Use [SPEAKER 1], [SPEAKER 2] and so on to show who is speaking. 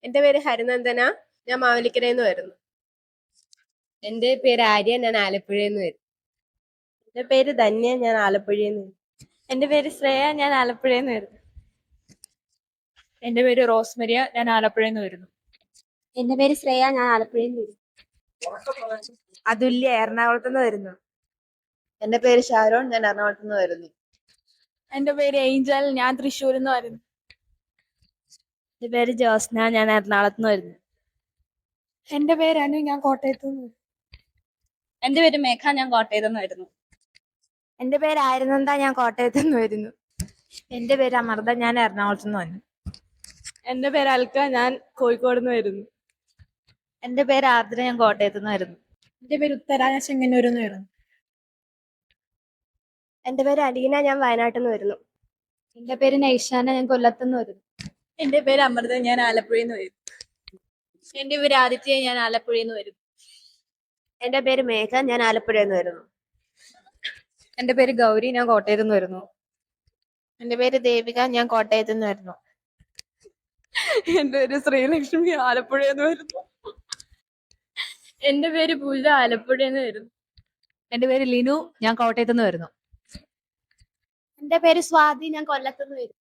[SPEAKER 1] എന്റെ പേര് ഹരിനന്ദന. ഞാൻ മാവേലിക്കരയിൽ നിന്ന് വരുന്നു.
[SPEAKER 2] എന്റെ പേര് ആര്യ, ഞാൻ ആലപ്പുഴയിൽ നിന്ന് വരും.
[SPEAKER 1] എന്റെ പേര് ധന്യ, ഞാൻ ആലപ്പുഴയിൽ നിന്ന്.
[SPEAKER 3] എന്റെ പേര് ശ്രേയ, ഞാൻ ആലപ്പുഴയിൽ നിന്ന് വരുന്നു.
[SPEAKER 4] എന്റെ പേര് റോസ്മരിയ, ഞാൻ ആലപ്പുഴയിൽ നിന്ന് വരുന്നു.
[SPEAKER 5] എന്റെ പേര് ശ്രേയ, ഞാൻ ആലപ്പുഴയിൽ നിന്ന് വരുന്നു.
[SPEAKER 1] അതുല്യ, എറണാകുളത്ത് നിന്ന് വരുന്നു.
[SPEAKER 2] എന്റെ പേര് ഷാരോൺ, ഞാൻ എറണാകുളത്ത് നിന്ന് വരുന്നു.
[SPEAKER 3] എന്റെ പേര് ഏഞ്ചൽ, ഞാൻ തൃശ്ശൂരിൽ നിന്ന് വരുന്നു.
[SPEAKER 2] എന്റെ പേര് ജോസ്ന, ഞാൻ എറണാകുളത്ത് നിന്ന് വരുന്നു.
[SPEAKER 3] എന്റെ പേര് അനു, ഞാൻ കോട്ടയത്ത് നിന്ന്.
[SPEAKER 4] എന്റെ പേര് മേഘ, ഞാൻ കോട്ടയത്ത് നിന്ന് വരുന്നു.
[SPEAKER 5] എന്റെ പേര് ആര്യനന്ദ, ഞാൻ കോട്ടയത്ത് നിന്ന് വരുന്നു.
[SPEAKER 2] എന്റെ പേര് അമൃത, ഞാൻ എറണാകുളത്ത് നിന്ന് വരുന്നു.
[SPEAKER 3] എന്റെ പേര് അൽക്ക, ഞാൻ കോഴിക്കോട് നിന്ന് വരുന്നു.
[SPEAKER 2] എന്റെ പേര് ആർദ്ര, ഞാൻ കോട്ടയത്ത് നിന്ന് വരുന്നു.
[SPEAKER 3] എന്റെ പേര് ഉത്തര, ഞാൻ ചെങ്ങന്നൂരിൽ നിന്ന് വരുന്നു.
[SPEAKER 5] എന്റെ പേര് അലീന, ഞാൻ വയനാട്ടിൽ നിന്ന് വരുന്നു.
[SPEAKER 2] എന്റെ പേര് നൈഷാന, ഞാൻ കൊല്ലത്ത് നിന്ന് വരുന്നു.
[SPEAKER 4] എന്റെ പേര് അമൃത, ഞാൻ ആലപ്പുഴയിൽ നിന്ന് വരുന്നു. എന്റെ പേര് ആദിത്യ, ഞാൻ ആലപ്പുഴയിൽ നിന്ന് വരുന്നു.
[SPEAKER 5] എന്റെ പേര് മേഘ, ഞാൻ ആലപ്പുഴയിൽ നിന്ന് വരുന്നു.
[SPEAKER 2] എന്റെ പേര് ഗൗരി, ഞാൻ കോട്ടയത്ത് നിന്ന് വരുന്നു.
[SPEAKER 1] എന്റെ പേര് ദേവിക, ഞാൻ കോട്ടയത്ത് നിന്ന് വരുന്നു.
[SPEAKER 3] എന്റെ പേര് ശ്രീലക്ഷ്മി, ആലപ്പുഴയിൽ നിന്ന് വരുന്നു.
[SPEAKER 4] എന്റെ പേര് പൂജ, ആലപ്പുഴയിൽ നിന്ന് വരുന്നു.
[SPEAKER 2] എന്റെ പേര് ലിനു, ഞാൻ കോട്ടയത്ത് നിന്ന് വരുന്നു.
[SPEAKER 5] എന്റെ പേര് സ്വാതി, ഞാൻ കൊല്ലത്ത് നിന്ന് വരുന്നു.